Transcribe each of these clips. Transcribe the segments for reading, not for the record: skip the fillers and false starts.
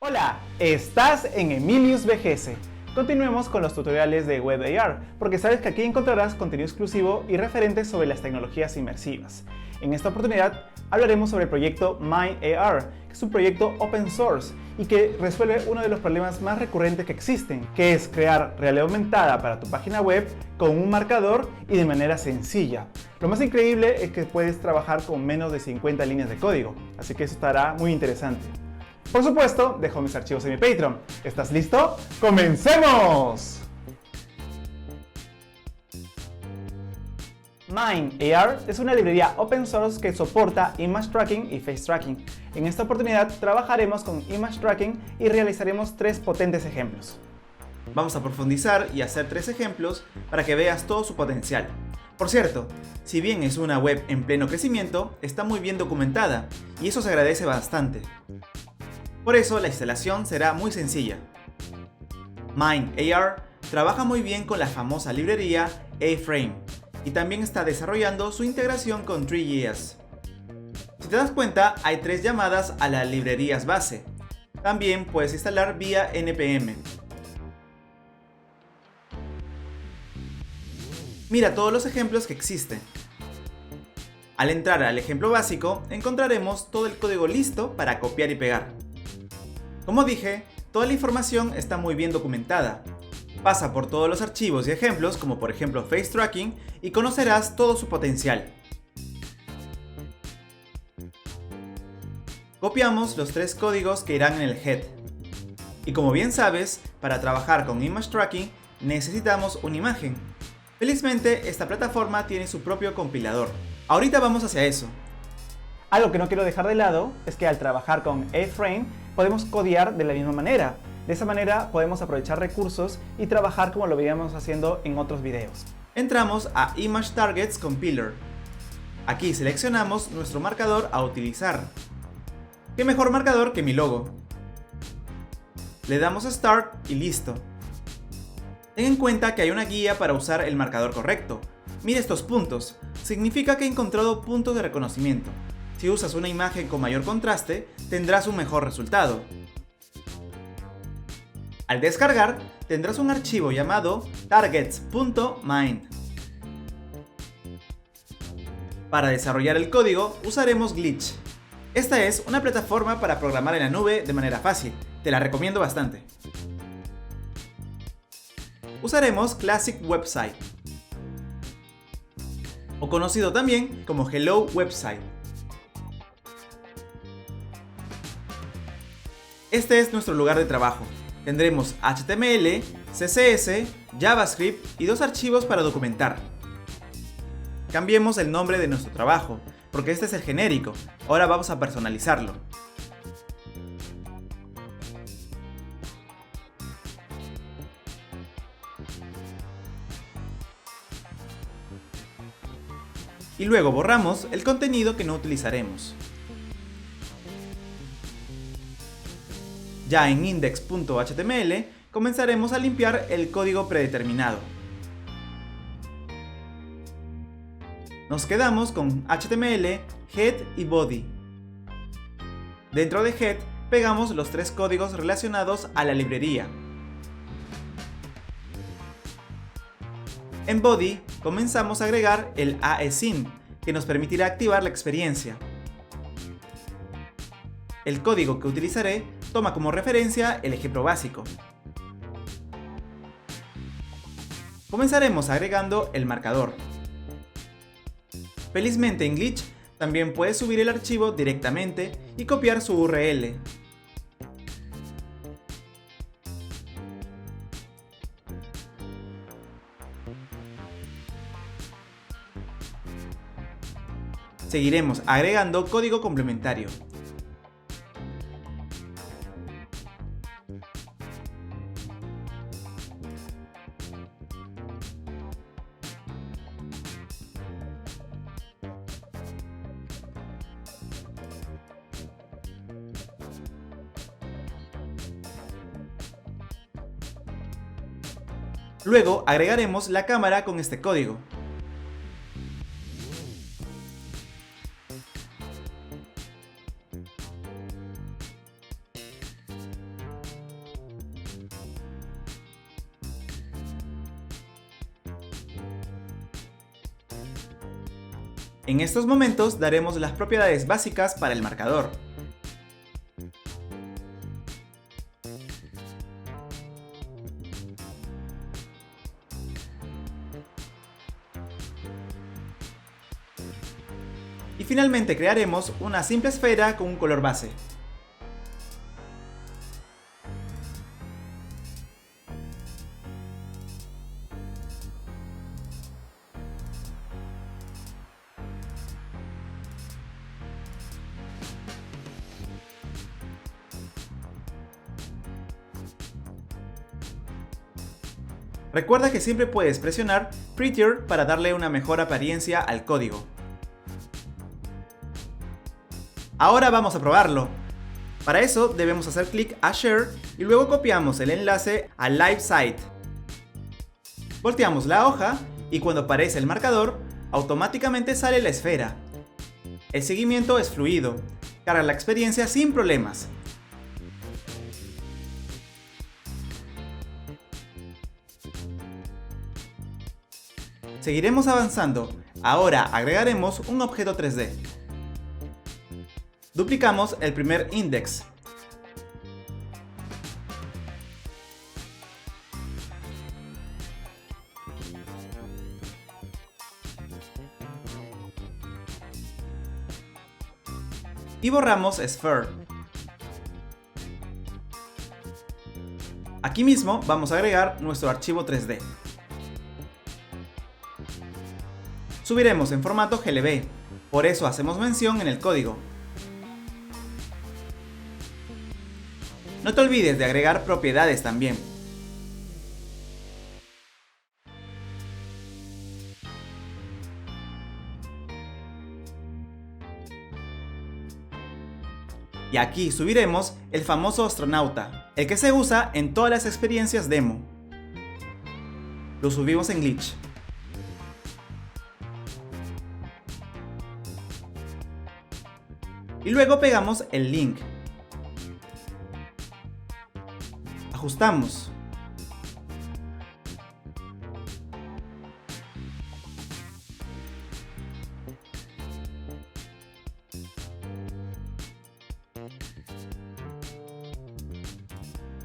Hola, estás en Emilius VGS. Continuemos con los tutoriales de Web AR, porque sabes que aquí encontrarás contenido exclusivo y referentes sobre las tecnologías inmersivas. En esta oportunidad hablaremos sobre el proyecto MindAR, que es un proyecto open source y que resuelve uno de los problemas más recurrentes que existen, que es crear realidad aumentada para tu página web con un marcador y de manera sencilla. Lo más increíble es que puedes trabajar con menos de 50 líneas de código, así que eso estará muy interesante. Por supuesto, dejo mis archivos en mi Patreon. ¿Estás listo? ¡Comencemos! MindAR es una librería open source que soporta image tracking y face tracking. En esta oportunidad trabajaremos con image tracking y realizaremos 3 potentes ejemplos. Vamos a profundizar y hacer 3 ejemplos para que veas todo su potencial. Por cierto, si bien es una web en pleno crecimiento, está muy bien documentada y eso se agradece bastante. Por eso la instalación será muy sencilla. MindAR trabaja muy bien con la famosa librería A-Frame y también está desarrollando su integración con Three.js. Si te das cuenta, hay 3 llamadas a las librerías base. También puedes instalar vía npm. Mira todos los ejemplos que existen. Al entrar al ejemplo básico, encontraremos todo el código listo para copiar y pegar. Como dije, toda la información está muy bien documentada. Pasa por todos los archivos y ejemplos, como por ejemplo Face Tracking, y conocerás todo su potencial. Copiamos los 3 códigos que irán en el head. Y como bien sabes, para trabajar con Image Tracking necesitamos una imagen. Felizmente, esta plataforma tiene su propio compilador. Ahorita vamos hacia eso. Algo que no quiero dejar de lado es que al trabajar con A-Frame podemos codear de la misma manera. De esa manera podemos aprovechar recursos y trabajar como lo veíamos haciendo en otros videos. Entramos a Image Targets Compiler. Aquí seleccionamos nuestro marcador a utilizar. ¿Qué mejor marcador que mi logo? Le damos a Start y listo. Ten en cuenta que hay una guía para usar el marcador correcto. Mira estos puntos. Significa que he encontrado puntos de reconocimiento. Si usas una imagen con mayor contraste, tendrás un mejor resultado. Al descargar, tendrás un archivo llamado targets.mind. Para desarrollar el código, usaremos Glitch. Esta es una plataforma para programar en la nube de manera fácil. Te la recomiendo bastante. Usaremos Classic Website, o conocido también como Hello Website. Este es nuestro lugar de trabajo. Tendremos HTML, CSS, JavaScript y 2 archivos para documentar. Cambiemos el nombre de nuestro trabajo, porque este es el genérico. Ahora vamos a personalizarlo. Y luego borramos el contenido que no utilizaremos. Ya en index.html comenzaremos a limpiar el código predeterminado. Nos quedamos con HTML, Head y Body. Dentro de Head pegamos los 3 códigos relacionados a la librería. En Body comenzamos a agregar el AESIM, que nos permitirá activar la experiencia. El código que utilizaré toma como referencia el ejemplo básico. Comenzaremos agregando el marcador. Felizmente en Glitch también puedes subir el archivo directamente y copiar su URL. Seguiremos agregando código complementario. Luego agregaremos la cámara con este código. En estos momentos daremos las propiedades básicas para el marcador. Y finalmente crearemos una simple esfera con un color base. Recuerda que siempre puedes presionar Prettier para darle una mejor apariencia al código. Ahora vamos a probarlo. Para eso debemos hacer clic a Share y luego copiamos el enlace a Live Site. Volteamos la hoja y cuando aparece el marcador, automáticamente sale la esfera. El seguimiento es fluido, carga la experiencia sin problemas. Seguiremos avanzando. Ahora agregaremos un objeto 3D. Duplicamos el primer index. Y borramos Sphere. Aquí mismo vamos a agregar nuestro archivo 3D. Subiremos en formato GLB, por eso hacemos mención en el código. No te olvides de agregar propiedades también. Y aquí subiremos el famoso astronauta, el que se usa en todas las experiencias demo. Lo subimos en Glitch. Y luego pegamos el link. Ajustamos.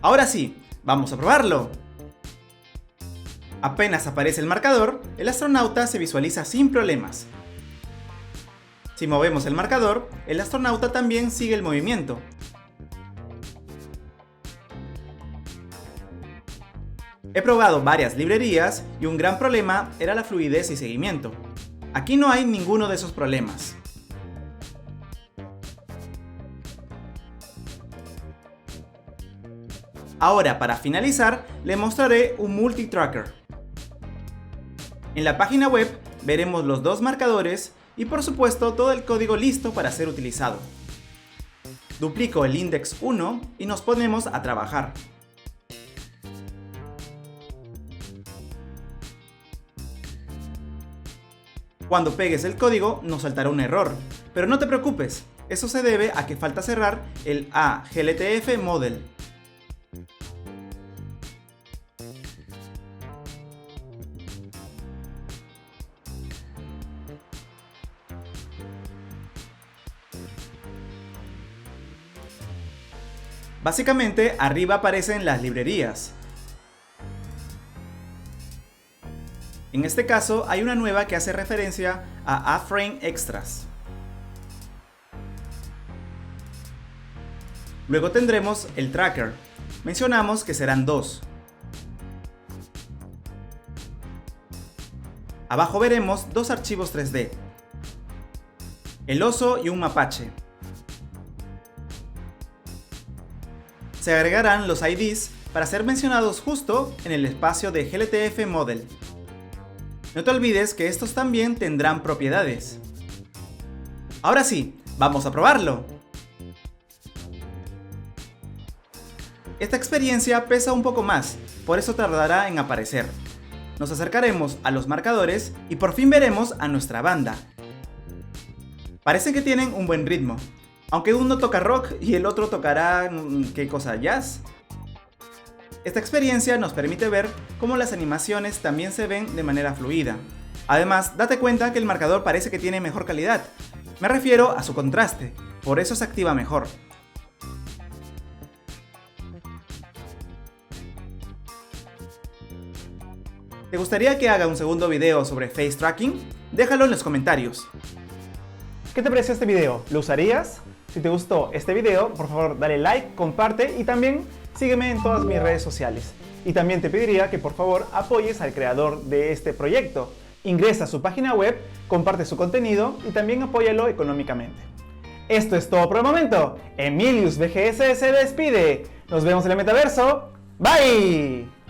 Ahora sí, vamos a probarlo. Apenas aparece el marcador, el astronauta se visualiza sin problemas. Si movemos el marcador, el astronauta también sigue el movimiento. He probado varias librerías y un gran problema era la fluidez y seguimiento. Aquí no hay ninguno de esos problemas. Ahora, para finalizar, le mostraré un multitracker. En la página web veremos los dos marcadores y por supuesto todo el código listo para ser utilizado. Duplico el index 1 y nos ponemos a trabajar. Cuando pegues el código nos saltará un error, pero no te preocupes, eso se debe a que falta cerrar el AGLTF Model. Básicamente, arriba aparecen las librerías. En este caso, hay una nueva que hace referencia a A-Frame Extras. Luego tendremos el tracker. Mencionamos que serán dos. Abajo veremos dos archivos 3D. El oso y un mapache. Se agregarán los IDs para ser mencionados justo en el espacio de GLTF Model. No te olvides que estos también tendrán propiedades. Ahora sí, vamos a probarlo. Esta experiencia pesa un poco más, por eso tardará en aparecer. Nos acercaremos a los marcadores y por fin veremos a nuestra banda. Parece que tienen un buen ritmo. Aunque uno toca rock y el otro tocará, ¿qué cosa? ¿Jazz? Esta experiencia nos permite ver cómo las animaciones también se ven de manera fluida. Además, date cuenta que el marcador parece que tiene mejor calidad. Me refiero a su contraste, por eso se activa mejor. ¿Te gustaría que haga un segundo video sobre face tracking? Déjalo en los comentarios. ¿Qué te pareció este video? ¿Lo usarías? Si te gustó este video, por favor dale like, comparte y también sígueme en todas mis redes sociales. Y también te pediría que por favor apoyes al creador de este proyecto. Ingresa a su página web, comparte su contenido y también apóyalo económicamente. Esto es todo por el momento. Emilius VGS se despide. Nos vemos en el metaverso. Bye.